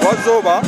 Wazoba.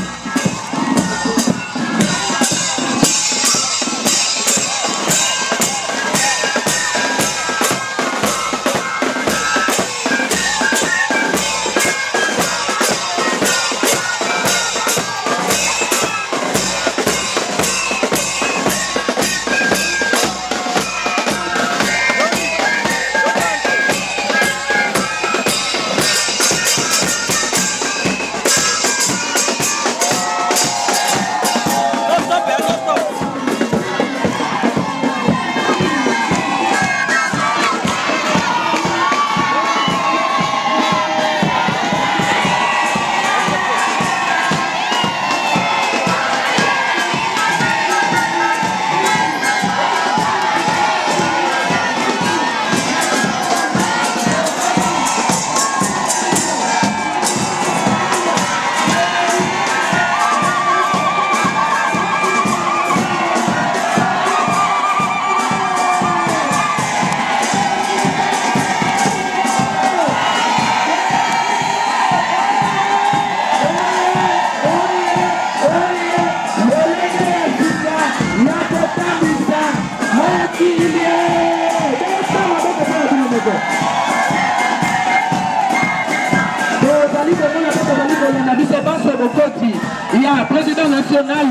Il y a un président national,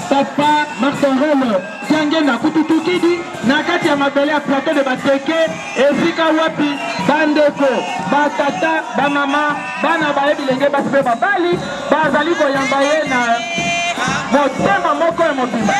Papa Martorel, Tiangena Kututukidi, Nakati ya mabele ya plateau de Bateke, Ezika Wapi, Bandeko, Batata, Bamama, Bana Bae Bilenge Basibe Babali, Bazali Koyambaye na Motema Moko ya Mobimba.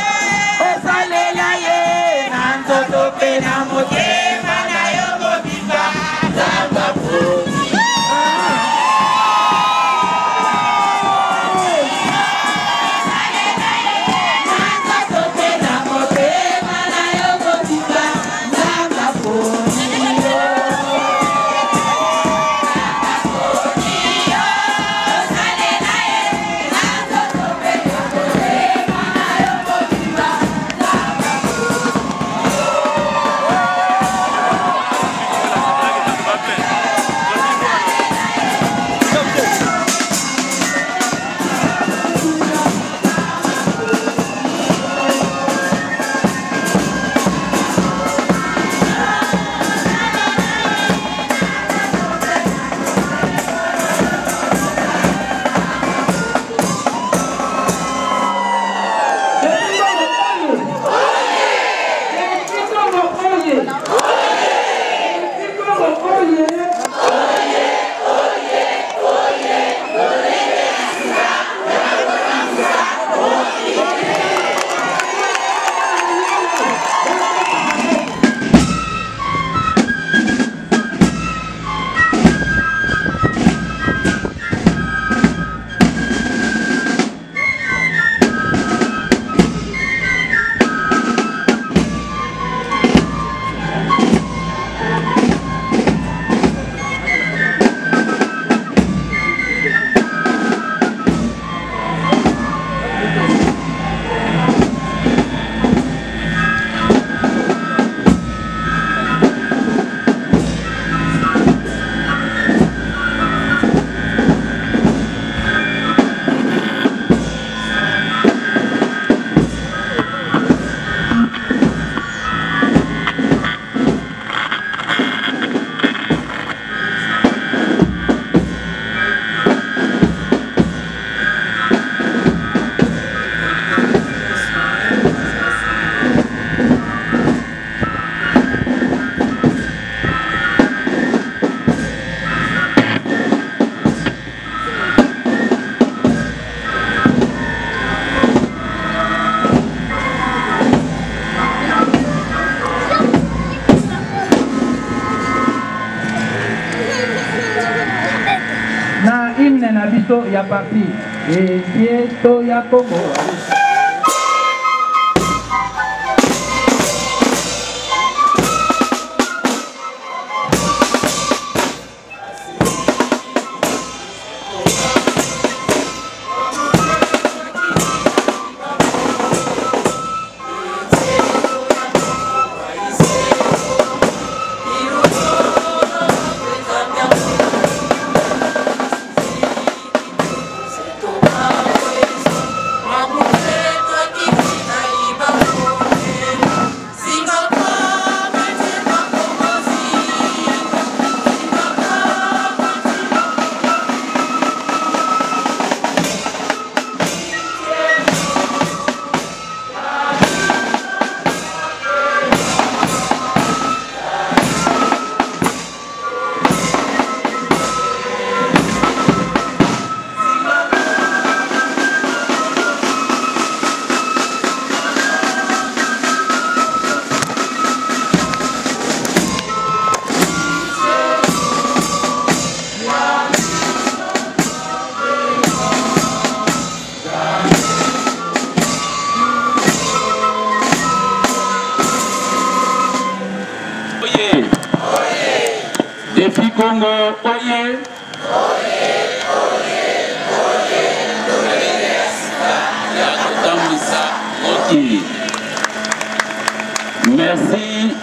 biso ya parti Esieto ya Congo. Défi Congo, oye. Merci.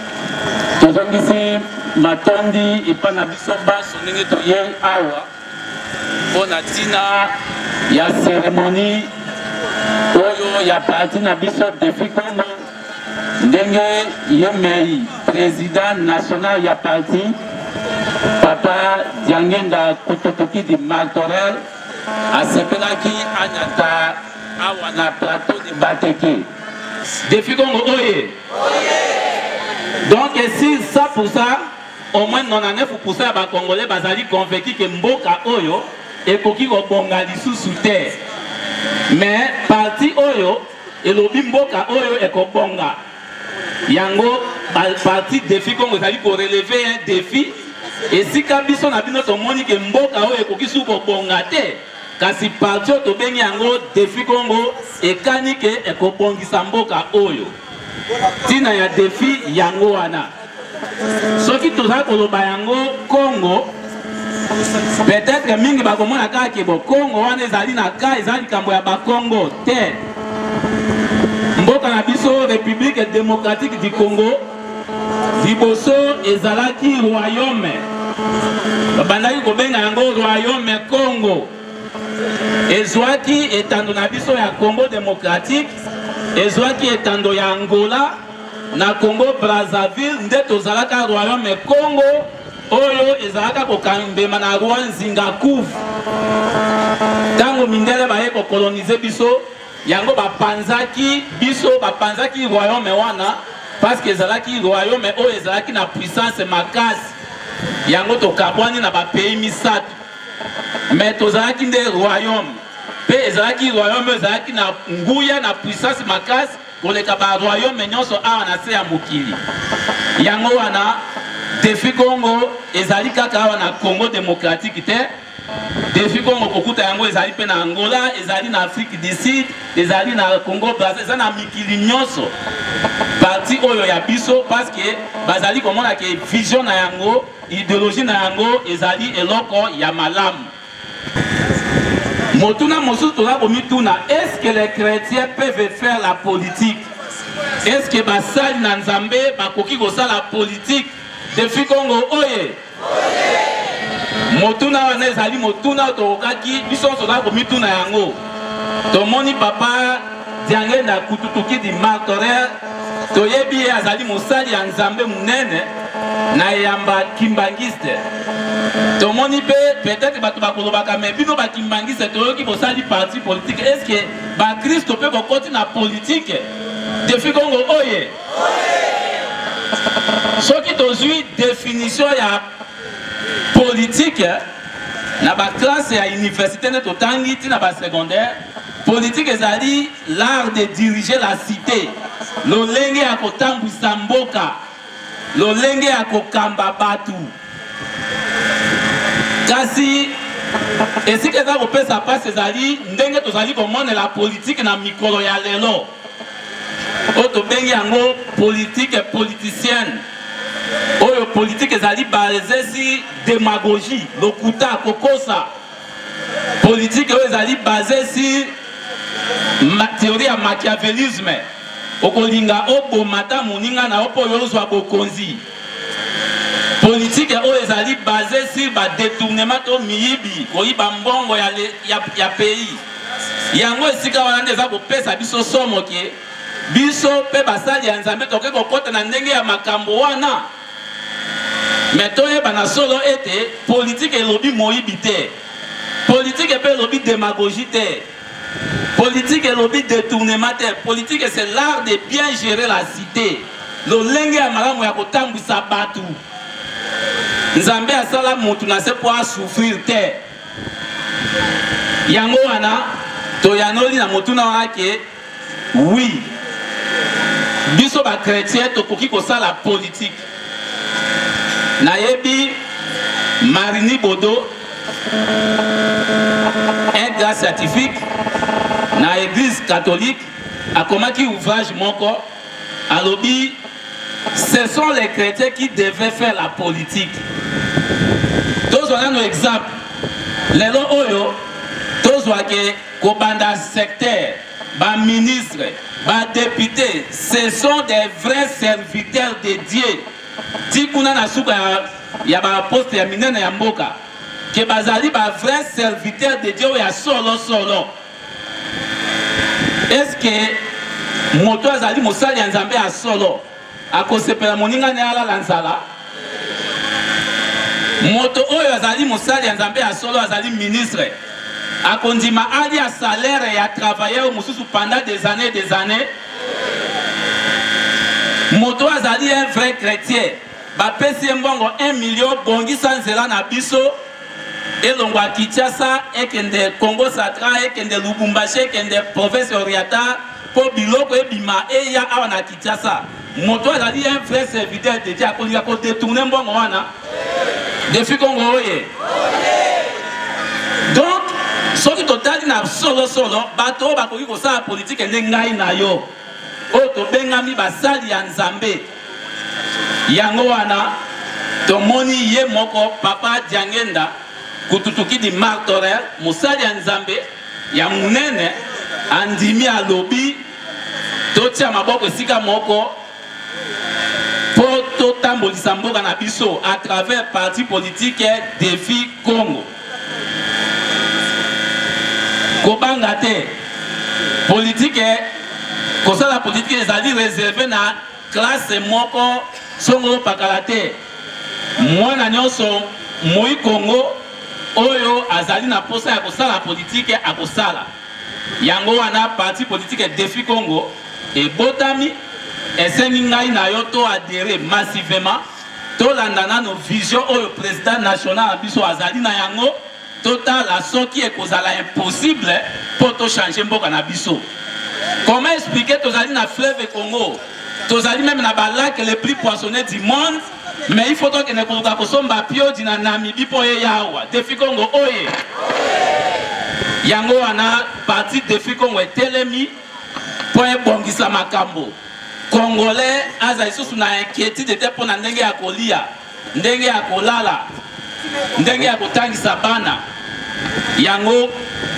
Tozongisi matondi ipana biso baso ndenge toye awa mpona ntina ya cérémonie oyo ya parti na biso Défi Congo ndenge ye mei président national ya parti Papa Diangenda Kututuki di Martorel asepelaki anyata awa na plateau de Bateke. Défi Congo oye. Donc si ça pour ça, au moins 99% ya ba Congolais bazali convaincu que mboka oyo ekoki kobonga lisusu te. Mais parti oyo elobi mboka oyo ekobonga. Yango parti Défi Congo ezali ko relever un défi. Et si kabiso na bino tomoni ke mboka oyo ekoki su kobonga te, kasi parti to bengi yango Défi Congo ekani ke ekobongisa mboka oyo. Tina ya défi yango wana. Soki tozali koloba yango Congo, peut-être mingi bakomona kaka ke bo Congo wana ezali na ka ezali likambo ya ba Congo te. Mboka na biso République démocratique du Congo liboso ezalaki royaume. Babandaki kobenga yango royaume Congo. Ezwaki etando na biso ya Congo démocratique, ezwaki etando ya Angola na Congo Brazzaville nde tozalaka royaume Congo oyo ezalaka kokambema na roi Nzingakuvu. Tango mindele baye ko coloniser biso yango bapanzaki biso bapanzaki royaume wana parce que ezalaki royaume oyo ezalaki na puissance makasi yango tokabwani na ba pays misato. Mais tozalaki nde royaume pe ezalaki royaume ezalaki na nguya na puissance makasi koleka ba royaume nyonso awa na se ya mokili. Yango wana Défi Congo ezali kaka awa na Congo démocratique te. Défi Congo kokuta yango ezali pe na Angola, ezali na Afrique du Sud, ezali na Congo Brazzaville, ezali na mikili nyonso. Parti oyo ya biso parce que bazali komona ke vision na yango, idéologie na yango ezali eloko ya malamu. Motuna mosusu toza komituna, est-ce que les chrétiens peuvent faire la politique? Est-ce que basali na Nzambe bakoki kosala la politique? Défi Congo oye. Motuna wana ezali motuna tokaki biso toza komituna yango. Tomoni papa Diangenda Kututuki di Martorel toyebi azali mosali ya Nzambe munene na yamba kimbangiste. Tomoni pe peut-être bato bakolobaka mais bino ba kimbangiste toyoki bosali parti politique. Est-ce que ba Christ peut kokoti na politique? Défi Congo oye. Soki tozui définition ya politique na ba classe ya université ne totangi tina ba secondaire. Politique ezali l'art de diriger la cité. Lolenge ya kotambwisa mboka. Lolenge ya kokamba batu. Kasi Et si quelqu'un repère sa passe, c'est ali, ndenge tozali comment la politique na mikolo ya lelo. Oto bengi yango politique et politicienne. Oyo politique ezali basée si démagogie, lokuta kokosa. Politique oyo ezali basée si théorie ya machiavélisme. Okolinga obomata moninga na opo yozwa bokonzi. Politique oyo ezali basée sur ba détournement to miyibi, koyiba mbongo ya pays. Yango esika wana ndeza kopesa biso somo ke biso pe basali ya Nzambe toke kokota na ndenge ya makambo wana. Mais toyeba na solo ete politique elobi moyibi te. Politique pe elobi démagogie te. Politique elobi détournement te. Politique c'est l'art de bien gérer la cité. Lo lenge ya malamu ya kotambwisa batu. Nzambe asala mutu na se pour souffrir te. Yango wana toyanoli na motuna wake oui. Biso ba chrétien tokoki kosala politique. Nayebi Marini Bodo un gars scientifique na église catholique a commis ouvrage moko alobi ce sont les chrétiens qui devaient faire la politique. Tous on a un exemple. Les oyo tous voient que kobanda secteur, ba ministre, ba député, ce sont des vrais serviteurs de Dieu. Si kuna na suka ya ba poste ya minene ya mboka ke bazali ba vrais serviteurs de Dieu ya solo. Est-ce que moto azali mosali ya Nzambe ya solo akosepela moninga ne ala lanzala? Moto oyo azali mosali ya Nzambe ya solo azali ministre akondima ali ya salaire ya travailleur mususu pendant des années. Moto azali un vrai chrétien bapesi mbongo 1 million bongi sanzela na biso elongwa Kinshasa ekende Congo Central ekende Lubumbashi ekende province orientale po biloko ebima eya awa na Kinshasa. Moto azali un vrai serviteur de Dieu akolinga ko détourner mbongo wana defi Congo oye. Donc soki totali na solo bato bakoki kosala politique nde ngai na yo oyo tobengami basali ya Nzambe. Yango wana tomoni ye moko Papa Diangenda kututuki di Martorel mosali ya Nzambe ya munene andimi alobi totia maboko esika moko po totambolisa mboka na biso à travers parti politique Défi Congo. Kobanga te politique kosala politique ezali réservé na classe moko songo pakalate. Mwana nyonso moi Congo oyo azali na posa ya kosala politique akosala. Yango wana parti politique Défi Congo et botami esengi ngai na yo to adhérer massivement to landana no vision oyo président national biso azali na yango total la soki ekozala impossible pour to changer mboka na biso. Comment expliquer tozali na fleuve Congo, tozali même na lac les plus poissonnés du monde, mais il faut donc que ne koluka kosomba pio dina Namibie po ye yawa. Défi Congo oye. Yango wana parti Défi Congo etelemi po ebongisa makambo. Congolais aza isusu na inquiétude te pona ndenge ya kolia, ndenge ya kolala, ndenge ya kotangisa bana. Yango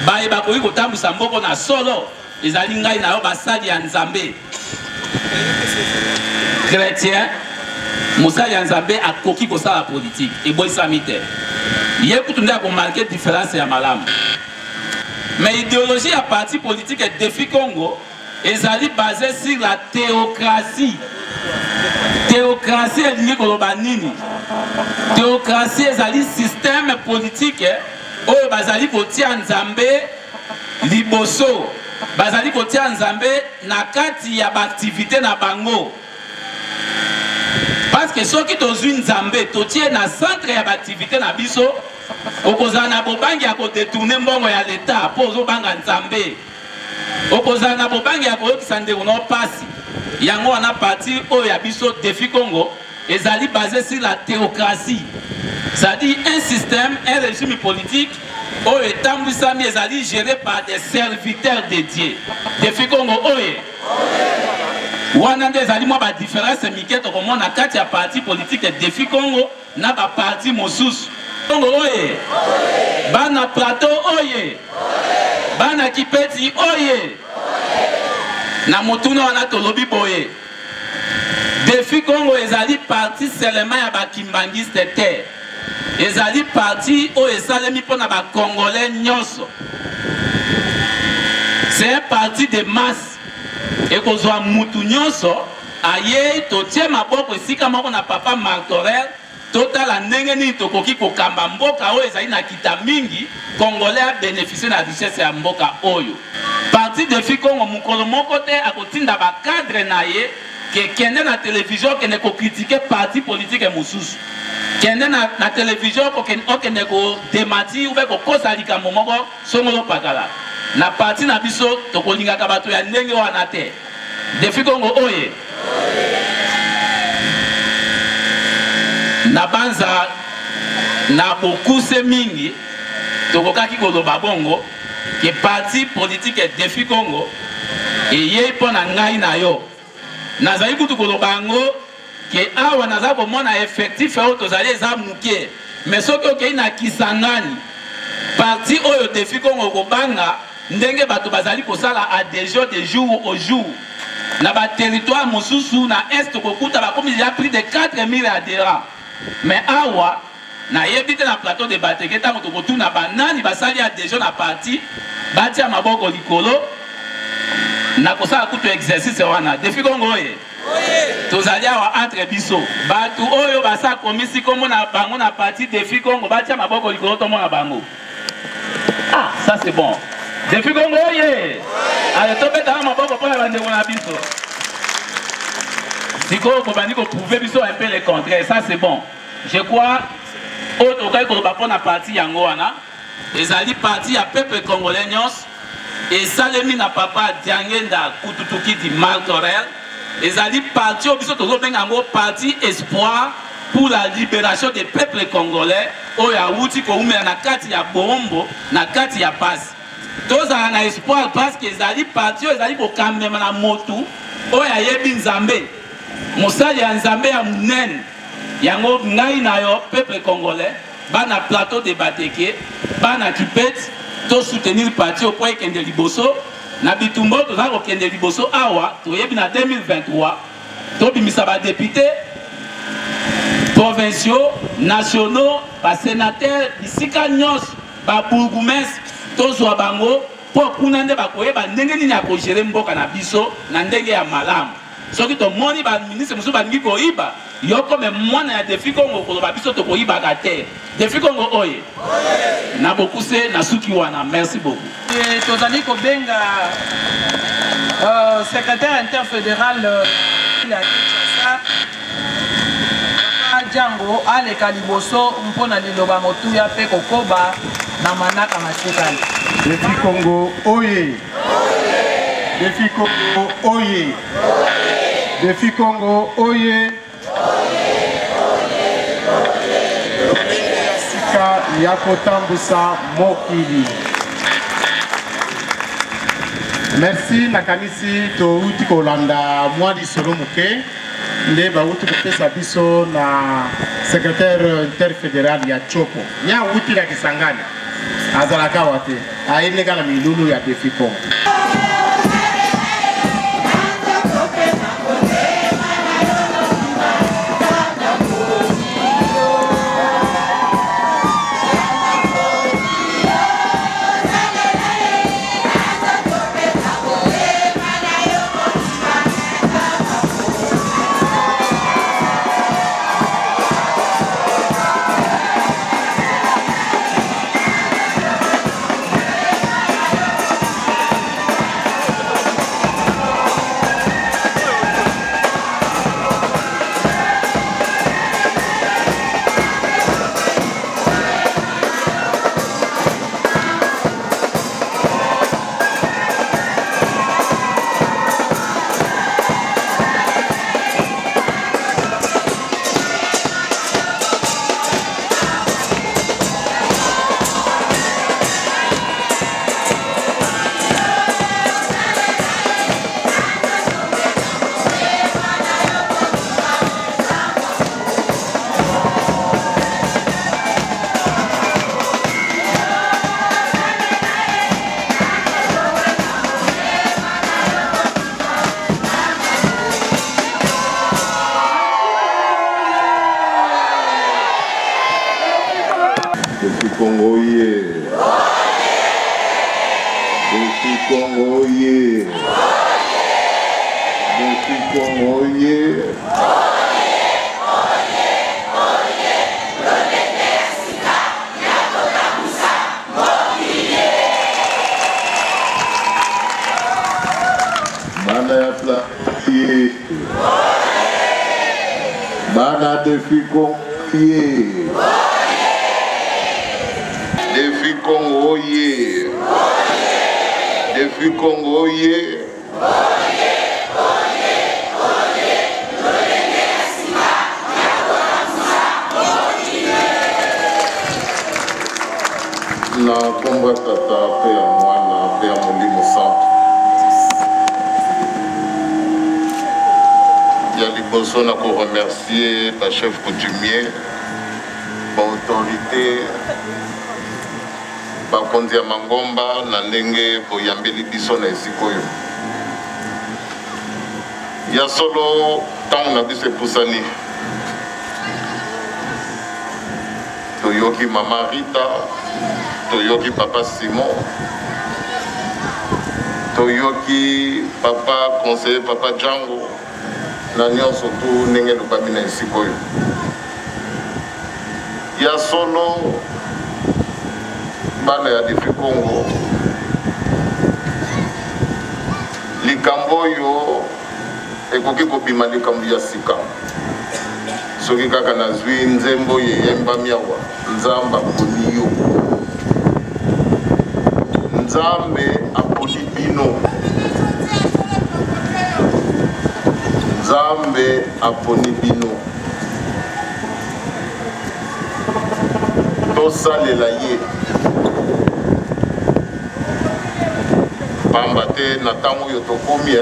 baye bakoki kotambwisa mboko na solo ezali ngai na yo basali ya Nzambe. Chrétien mosali ya Nzambe akoki kosala politique eboyisami te. Ye kutu nde akomarke différence ya malamu. Mais idéologie ya parti politique Défi Congo ezali basé sur la théocratie. Théocratie elingi koloba nini? Théocratie ezali système politique oyo bazali kotia Nzambe liboso, bazali kotia Nzambe na kati ya activité na bango. Parce que soki tozwi Nzambe totie na centre ya activité na biso okozala na bobangi ya kodetourner mbongo ya l'État po ozobanga Nzambe. Okozala na bobangi ya koyokisa ndeko no pasi. Yango wana parti oyo ya biso Défi Congo ezali basé sur la théocratie. C'est-à-dire un système, un régime politique oyo etambwisami ezali géré par des serviteurs dédiés. Défi Congo oye. Wana nde ezali mwa ba différence mike tokomona kati ya parti politique Défi Congo na ba parti mosusu. Congo oye. Bana plateau oye. Bana Kipeti oye. Na motuna wana tolobi boye. Défi Congo ezali parti seulement ya ba kimbangiste te. Ezali parti o esalemi pona ba congolais nyonso. C'est un parti de masse. Et kozwa mutu nyonso aye totie maboko esika moko na papa Martorel totala ndenge nini tokoki kokamba mboka oyo ezali na kita mingi congolais a bénéficié na richesse ya mboka oyo. Parti Défi Congo mukolo moko te akotinda ba cadre na ye ke kende na télévision kende ko critiquer parti politique mosusu. Kende na télévision okende ko démati ou ko kosa likambo moko songolo pakala. Na parti na biso tokolingaka bato ya ndenge wana te. Défi Congo oye. Na banza na bokuse mingi tokokaki koloba bongo ke parti politique Défi Congo eye pona ngai na yo. Nazali kutu koloba ngo ke awa naza komona effectif oyo tozali eza muke. Mais soki okei na Kisangani parti oyo Défi Congo kobanga ndenge bato bazali kosala adhésion de jour au jour. Na ba territoire mosusu na est kokuta ba comme il y a plus de 4000 adhérents. Mais awa na yebite na plateau de Bateke tango tokotuna banani basali adhésion na parti batia maboko likolo na kosala kutu exercice wana. Défi Congo oye. Tozali awa entre biso bato oyo basa komisi kombo na bango na parti Défi Congo batia maboko likolo to mona bango. Ah, ça c'est bon. Défi Congo oye. Allez, topeta maboko pona bandeko na biso. Siko kobandi ko prouver biso un peu le contraire, ça c'est bon. Je crois autre kai ko ba pona parti yango wana. Ezali parti ya peuple congolais nyos. Et salemi na papa Diangenda Kututuki di Martorel. Ezali parti au biso tozo benga ngo parti espoir pour la libération des peuples congolais. Oya wuti ko umela na kati ya bombo na kati ya pasi. Toza na espoir parce que ezali parti ezali ko kamema na motu oya yebi nzambe. Mosali ya nzambe ya munene. Yango ngai na yo peuple congolais bana plateau de Bateke bana Kipeti to soutenir parti au point kende liboso na bitumbo to za ko kende liboso awa to yebi na 2023 to bimisa ba député provinciaux nationaux ba sénateurs bisika nyos ba bourgmestre to zo bango po kuna nde ba koyeba ndenge nini akogere mboka na biso na ndenge ya malamu. Soki to moni ba ministre musu ba ngi ko iba yo comme mwana ya Défi Congo ko ba biso to ko iba ka te. Défi Congo oye. Na bokuse na suki wana. Merci beaucoup. Et tozali ko benga secrétaire interfédéral la Kinshasa Django aleka liboso mpona liloba motuya pe kokoba na manaka masikali. Défi Congo oye. Défi Congo oye. Défi Congo oye. Sika yakotambusa mokili. Merci nakanisi to uti kolanda mwa di solo muke nde ba uti kopesa biso na secrétaire interfédéral ya Chopo. Nya uti la Kisangani. Azalaka wate. Aine kana milulu ya Défi Congo. Congo ye. Défi Congo ye. Défi Congo ye. Bana ya Flavier. Bana Défi Congo ye. Défi Congo ye. Défi Congo ye. Na komba tata pe ya mwana pe ya molimo santo. Ya liboso na ko remercier la chef coutumier, ba autorité, ba konzi ya Mangomba na ndenge boyambeli biso na esika oyo. Ya solo ntango na biso epusani. Toyoki Mama Rita, toyoki Papa Simon, toyoki Papa conseiller Papa Django, na nyonso tu ndenge lobabi na esika oyo. Ya solo bana ya Défi Congo, likambo oyo ekoki kobima likambo ya sika. Soki kaka nazwi nzembo yeyembami awa, Nzambe aponi yo. Nzambe aponi bino. Nzambe aponi bino. Tosalela ye. Pamba te na ntango oyo tokomi,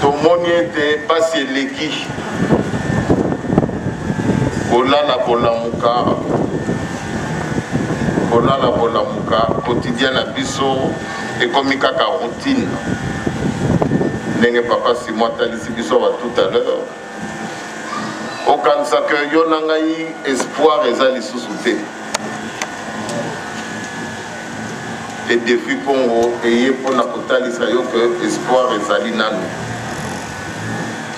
tomoni ete pasi eleki. Kolala kolamuka quotidien na biso ekomi kaka routine. Ndenge Papa Simon atalisi biso ba tout à l'heure. Okanisa ke yo na ngai espoir eza lisusu te. Et Défi Congo eye mpona kotalisa yo ke espoir ezali nanu.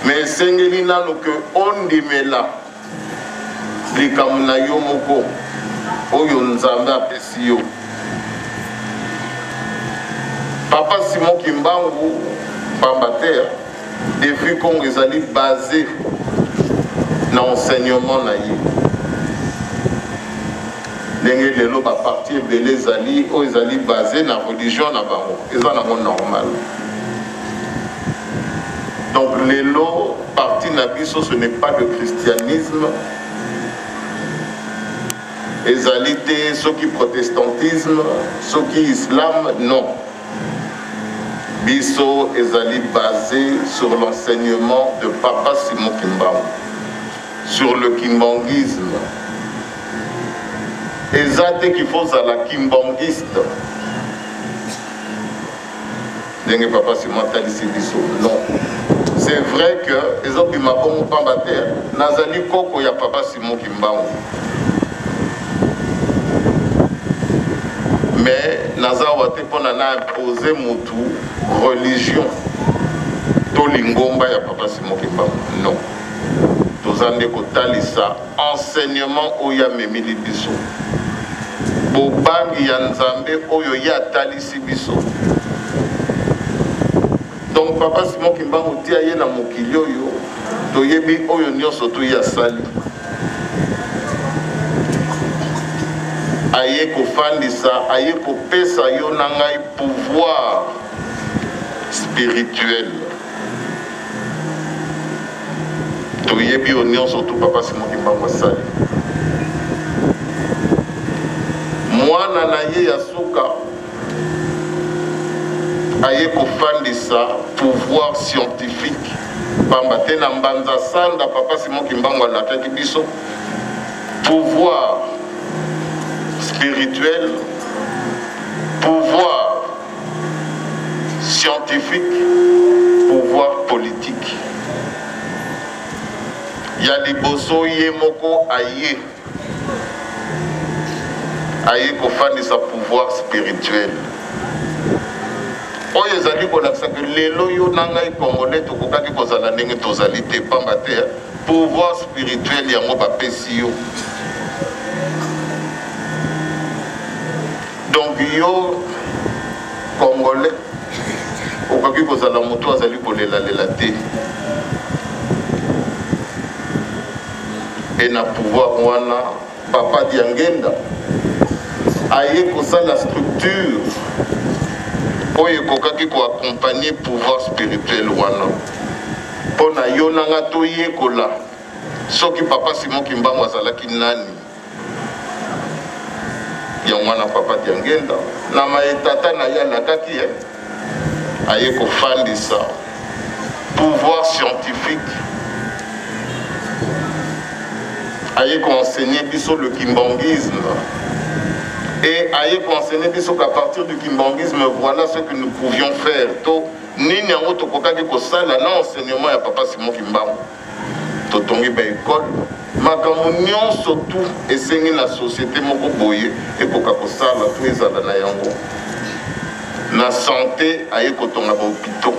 Mais esengeli nanu ke ondimela likambo na yo moko oyo Nzambe apesi yo. Papa Simon Kimbangu pamba te Défi Congo ezali basé na enseignement na ye. Ndenge lelo ba parti ebele ezali oyo ezali basé na religion na bango, eza nango normal. Donc lelo parti na biso ce n'est pas le christianisme. Ezalité, ce qui protestantisme, ce qui islam, non. Biso ezali basé sur l'enseignement de Papa Simon Kimbangu, sur le kimbanguisme. Ezate qu'il faut à la kimbanguiste. Dengue Papa Simon talisi biso, non. C'est vrai que ezoki makongo pambater, nazali koko ya Papa Simon Kimbangu. Mais nazawa te pona na imposer mutu religion to lingomba ya Papa Simon Kimbangu, non. Tozande kotalisa enseignement oya memili biso. Bobangi ya Nzambe oyo ya talisi biso. Donc Papa Simon Kimbangu tia ye na mokili oyo toyebi oyo nyonso to ya sali. Aye kofandisa, aye kopesa yo na ngai pouvoir spirituel. Toyebi o nyonso to Papa Simon Kimbangu asali. Mwana na ye ya suka aye kofandisa pouvoir scientifique. Pamba te na mbanza sanda Papa Simon Kimbangu alakaki biso pouvoir spirituel, pouvoir scientifique, pouvoir politique. Ya liboso ye moko aye aye kofandisa pouvoir spirituel oyo ezali kolakisa ke lelo yo na ngai congolais tokokaki kozala ndenge tozali te pamba te pouvoir spirituel yango bapesi yo. Donc yo congolais okaki kozala moto azali kolelalela te et na pouvoir wana papa Diangenda aye kosala structure oyo ekokaki koaccompagner pouvoir spirituel wana mpona yo nanga toyekola soki papa Simon Kimbangu azalaki nani yango wana papa Diangenda na maetata na ye alakaki aye kofandisa pouvoir scientifique aye enseigner biso le kimbanguisme et aye enseigner biso qu'à partir du kimbanguisme voilà ce que nous pouvions faire to nini yango tokokaki kosala na enseignement ya papa Simon Kimbangu totongi ba école makambo nyonso tout esengi na société moko boye ekoka kosala to ezala na yango na santé aye kotonga ba hôpitaux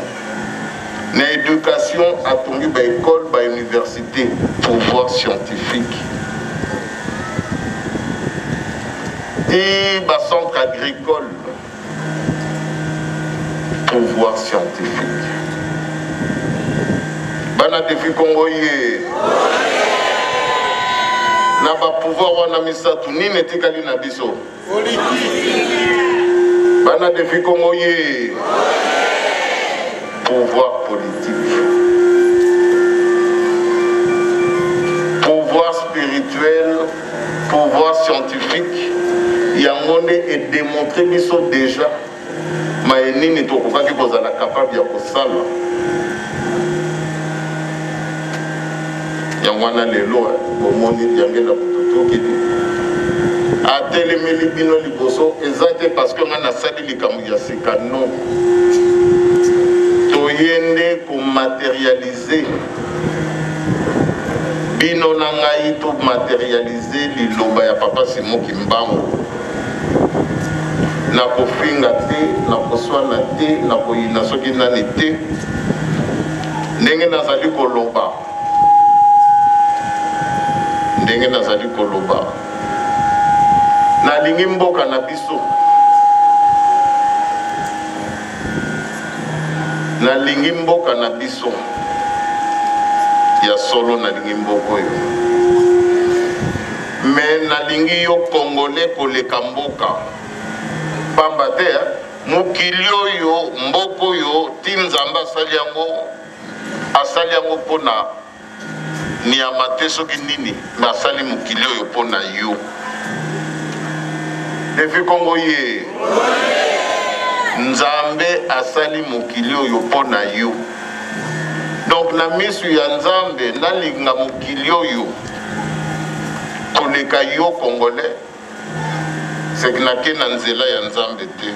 na éducation atongi ba école ba université pouvoir scientifique et ba centre agricole pouvoir scientifique bana défi Congo ye na ba pouvoir wana misatu nini etikali na biso bana défi Congo ye pouvoir politique, pouvoir spirituel, pouvoir scientifique. Yangonde est démontré biso déjà. Maenini tokokaki kozala capable ya kosala. Yangwana lelo bomoni Diangenda kututuki. Atelemeli bino liboso ezate parce que ngana sali likambo ya sika non. Toyende ko matérialiser bino na ngai to matérialiser liloba ya papa Simon Kimbangu na kofinga te na koswana te na koyina soki nani te ndenge nazali koloba nalingi mboka na biso nalingi mboka na biso ya solo nalingi mboka oyo mais nalingi yo congolais koleka mboka pamba te mokili oyo mboka oyo ti nzambe asali yango mpona niyama te soki nini me asali mokili oyo mpona yo defi Congo ye nzambe asali mokili oyo mpona yo donc na misu ya nzambe nalinga mokili oyo koleka yo congolais seki nake na nzela ya nzambe te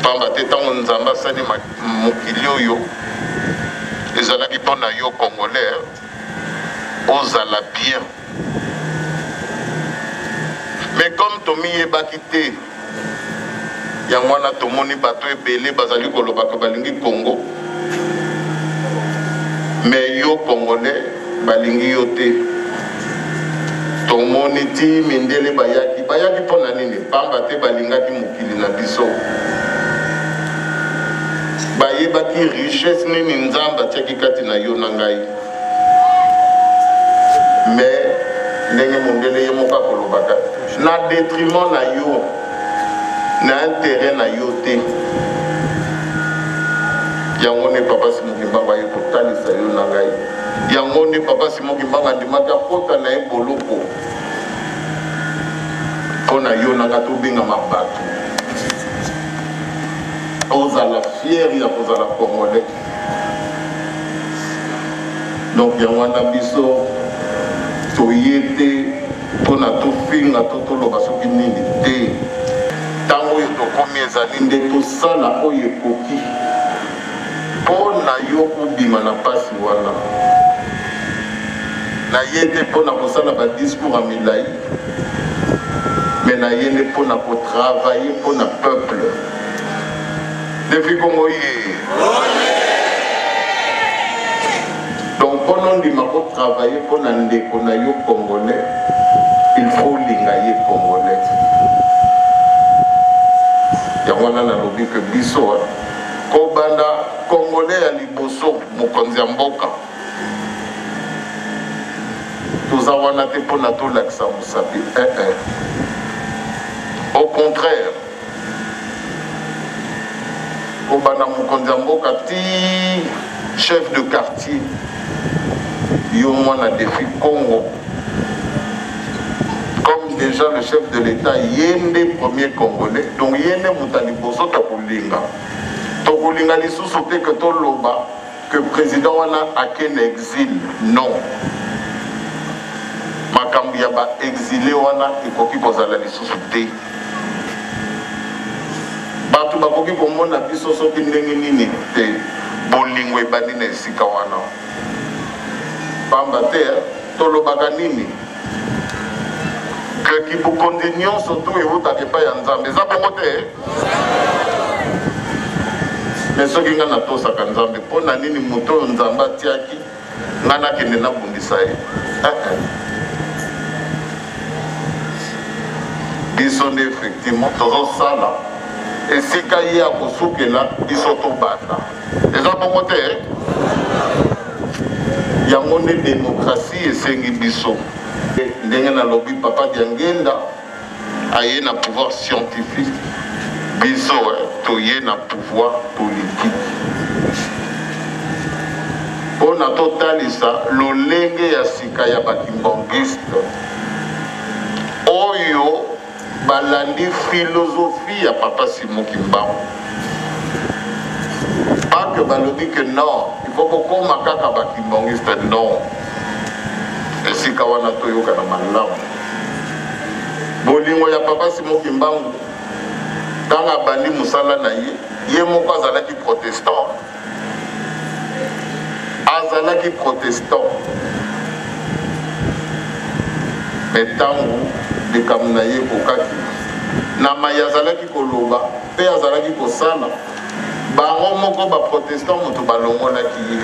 pamba te ntango nzambe asali mokili oyo ezalaki mpona yo congolais ozala bien mais comme tomiyebaki te yango wana tomoni bato ebele bazali kolobaka balingi Congo mais yo congolais balingi yo te tomoni ti mindele bayaki mpona nini pamba te balingaki mokili na biso bayebaki richesse nini nzambe atiaki kati na yo na ngai mais ndenge mondele ye moko akolobaka na détriment na yo na intérêt na yo te yango ne papa Simon Kimbangu aye kotalisa yo na ngai yango ne papa Simon Kimbangu andimaki akota na ye boloko mpona yo nanga tobengama bato ozala fier ya kozala congolais donc yango wana biso toye te mpona tofinga to toloba soki nini te ntango oyo tokomi ezali nde tosala oyo ekoki mpona yo kobima na mpasi wana na ye te mpona kosala badiscours ya milai mais na yende pour travailler pour le peuple. Défi Congo donc pendant que je travaille pour les Congolais, il faut les Congolais. Il y a un lobby que biso kobanda Congolais à liboso mokonzi mboka. Tous awana te pour na to laksa musapi. Au contraire, kobanda mokonzi mboka ti chef de quartier. Yo mwana défi Congo. Comme déjà le chef de l'État, yende premier Congolais, donc yende moutali boso takulinga. Tokulinga lisusu te que toloba que président wana aken exil, non. Makambi ya ba exilé wana ekoki kozala lisusu te. Batu bakoki komona biso soki ndenge nini te bolingo ebandi na esika wana. Pamba te tolobaka nini que kibukonzi nyonso to ewutaka epai ya nzambe eza bongo te me soki ngai natosaka nzambe mpo na nini moto oyo nzambe atiaki ngai nakende nabundisa ye biso nde effectivement tozosala esika ye akosukela biso tobanda eza bongo te yango nde démocratie esengi biso ndenge nalobi papa Diangenda aye na pouvoir scientifique biso toye na pouvoir politique mpona totalisa lolenge ya sika ya bakimbangiste oyo balandi philosophie ya papa Simon Kimbangu pas que balobi que non il faut kokoma kaka bakimbangiste non esika wana toyoka na malamu bolingo ya papa Simon Kimbangu tanga bandi musala na ye moko azalaki protestant mais ntango likambo na ye kokaki na mai azalaki koloba mpe azalaki kosala bango moko baprotestant moto balongolaki ye.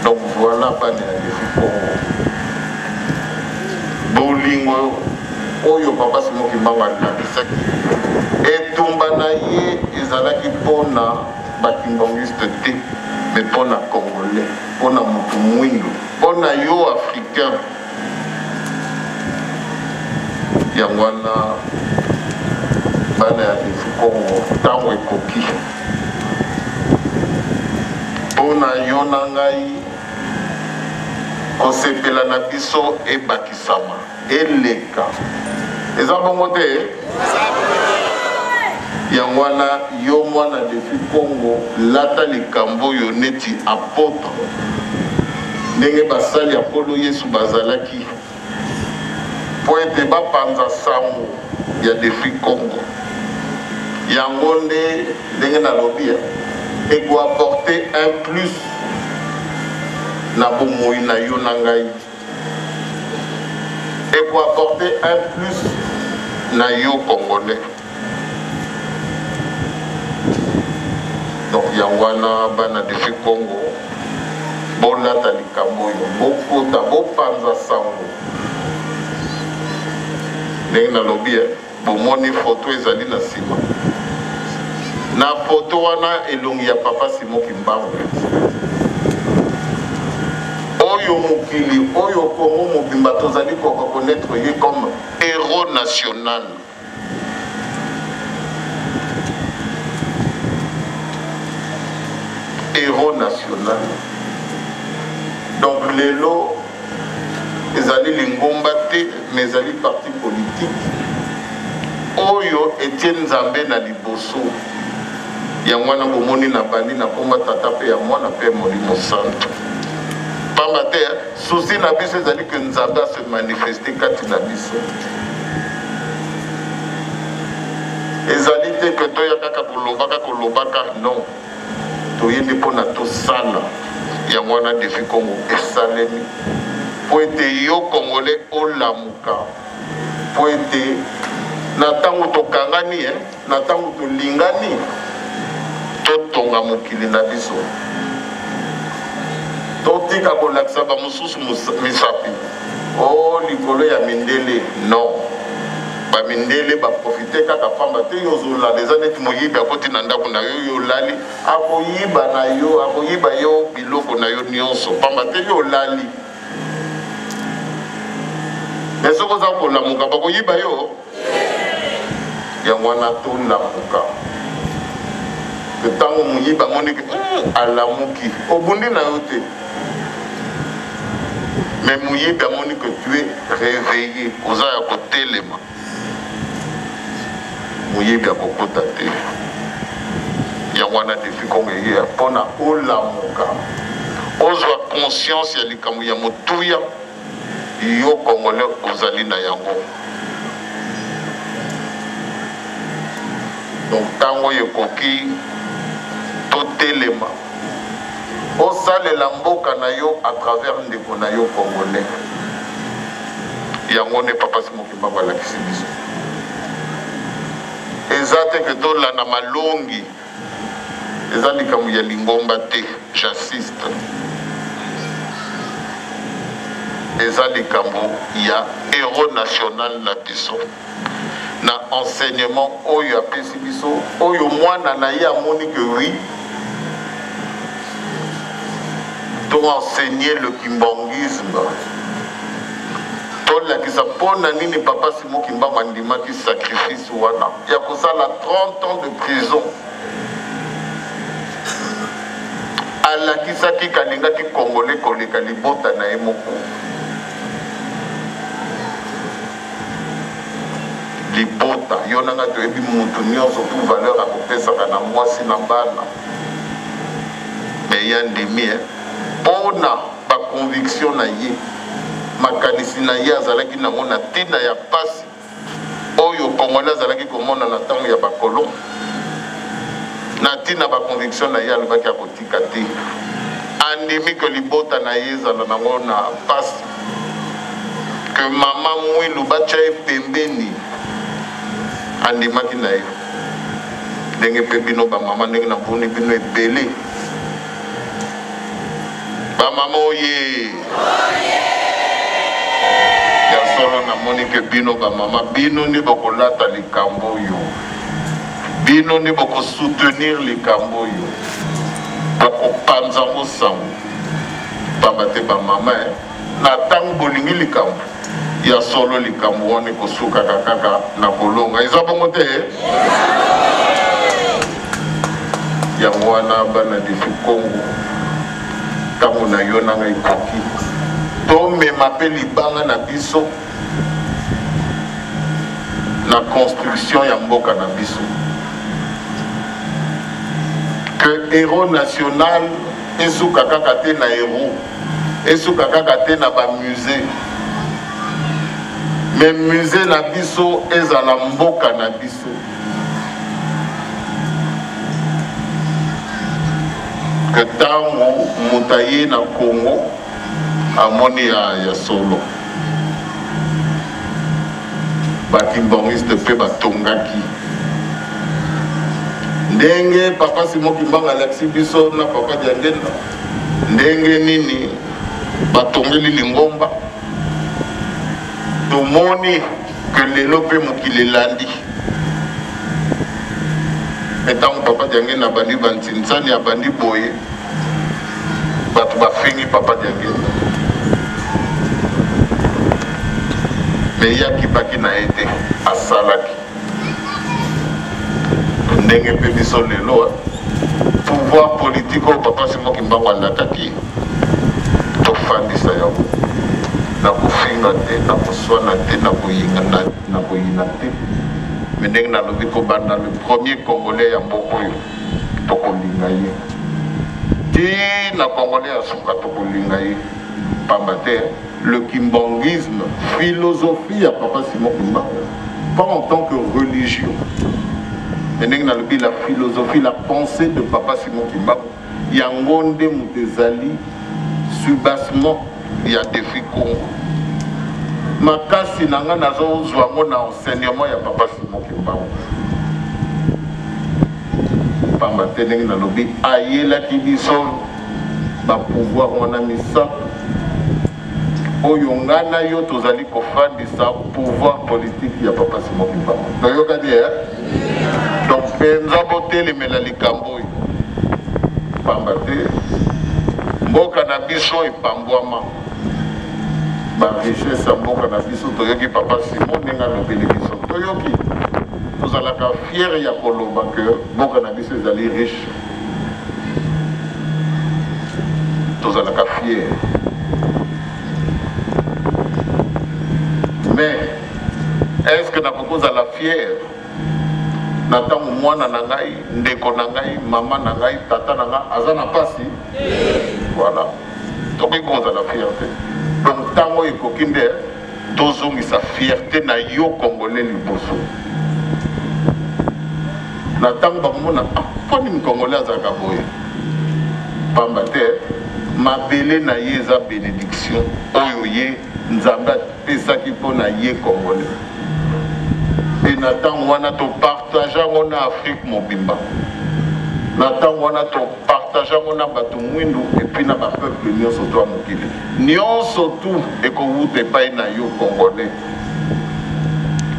Donc voilà bani ya Défi Congo bolingo oyo papa Simon Kimbangu alakisaki etumba na ye ezalaki mpona bakimbangiste te mais mpona congolais mpona motu mwindu mpona yo africain yango wana bana ya Défi Congo ntango ekoki mpona yo na ngai kosepela na biso ebakisama eleka eza bongo te yango wana yo mwana Défi Congo lata likambo oyo neti apôtre ndenge basali ya Nkolo Yesu bazalaki po ete bapanza sango ya Défi Congo yango nde ndenge nalobi ekoapporter un plus na bomoi na yo na ngai ekoapporter un plus na yo congolais. Donc yango wana bana Défi Congo bolata likambo oyo bokota bopanza sango ndenge nalobi bomoni foto ezali na nsima na foto wana elongi ya papa Simon Kimbangu oyo mokili oyo Congo mobimba tozali ko reconnaître ye comme héros national. Héros national. Donc lelo ezali lingomba te mais ezali parti politique oyo Etienne Nzambe na liboso yango wana bomoni na bandi na komba tata pe ya mwana pe Molimo Santo pamba te souci na biso ezali que Nzambe se manifester kati na biso ezali te que toya kaka kolobaka non toyende mpona tosala yango wana Défi Congo esalemi po ete yo congolais olamuka po ete na ntango tokangani na ntango tolingani totonga mokili na biso totika kolakisa bamosusu misapi o likolo ya mindele non bamindele baprofite kaka pamba te yo ozolala eza neti moyibi akoti na ndako na yo yolali akoyiba yo biloko na yo nyonso pamba te yo olali me soki oza kolamuka bakoyiba yo yango wana tolamuka ntango moyibi amoniki alamuki obundi na yo te me moyibi amoni que tu es réveillé oza ya kotelema moyibi akokota te yango wana defi kongo eyeya mpona olamuka ozwa conscience ya likambo ya motuya yo congolais ozali na yango donc ntango ekoki totelema osalela mboka na yo à travers ndeko na yo congolais yango ne papa Simokimba balakisi biso eza te ke tolanda malongi eza likambo ya lingomba te j'insiste eza likambo ya héros national na biso na enseignement oyo apesi biso oyo mwana na ye amoni que oui enseigner le kimbongisme tolakisa mpona nini papa Simokimba andimaki sacrifice wana ya kosala 30 ans de prison alakisaki kalingaki congolais koleka libota na ye moko libota yo nanga toyebi mutu nyonso pour valeur akopesaka na mwasi na bana me ya ndimi mpona baconviction na ye makanisi na ye azalaki nango na ntina ya pasi oyo congolais azalaki komona na ntango ya bakolon na ntina baconviction na ye alobaki akotika te andimi ke libota na ye ezala nango na pasi ke mama mwilu batya ye pembeni andimaki na ye ndenge mpe bino bamama ndenge na mponi bino ebele bamama oye ya solo namoni ke bino bamama bino nde bokolata likambo oyo bino nde bokosoutenir likambo oyo bokopanza ngo sango pamba te bamama na ntango bolingi likambo ya solo likambo wana ekosukaka kaka na kolonga eza bongo te yango wana bana defi kongo ntango na yo nanga ekoki tomema mpe libanga na biso na construction ya mboka na biso que héros national esuka kaka te na héros esuka kaka te na bamusée mais musée na biso ezala mboka na biso que ntango moto aye na Congo amoni ya solo bakimbongiste mpe batongaki ndenge papa Simokimba alakisi biso na papa Diangenda ndenge nini batongeli lingomba tomoni ke lelo mpe mokili elandi ntango papa Diangenda abandi bantinsani abandi boye bato bafingi papa Diangenda me yakipaki na ye te asalaki ndenge mpe biso lelo pouvoir politique oyo papa Simokimba alakaki tofandisa yango na kofinga te na koswana te na koyina te me ndenge nalobi kobanda le premier congolais ya mboka oyo tokolinga ye ti na congolais ya suka tokolinga ye pamba te le kimbongisme philosophie ya papa Simokimba pas en tant que religion mais ndenge nalobi la philosophie la pensée de papa Simokimba yango nde moto ezali soubassement ya défi Congo makasi na nga nazozwa ngo na enseignement ya papa Simon Kimbangu pamba te ndenge nalobi ayelaki biso bapouvoir wana misato oyo nga na yo tozali kofandisa pouvoir politique ya papa Simon Kimbangu toyokani donc mpenza botelemela likambo oyo pamba te mboka na biso epambwama richesse ya mboka na biso toyoki papa Simon ndenge alobeli biso toyoki tozalaka fiere ya koloba ke mboka na biso ezali riche tozalaka fiere mais est-ce que nakokozala fiere na ntango mwana na ngai ndeko na ngai mama na ngai tata na ngai aza na pasi voilà tokoki kozala fierté donc ntango ekoki nde tozongisa fierté na yo congolais liboso na ntango bakomona mponi mcongolais azalaka boye pamba te mabele na ye eza bénédiction oyo ye nzambe apesaki mpo na ye congolais e na ntango wana topartage yango na afrique mobimba na ntango wana topartage yango na bato mwindu epuis na bapeuple nyonso to ya mokili nyonso tu ekowuta epai na yo congolais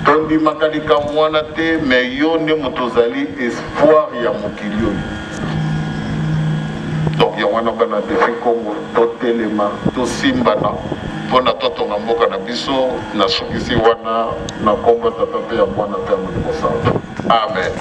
tondimaka likambo wana te me yo nde moto ozali espoir ya mokili oyo donc yango wana bana defi Congo totelema tosimbana mpona totonga mboka na biso na sukisi wana na kombo tata mpe ya mwana mpe ya moto mosantu amen.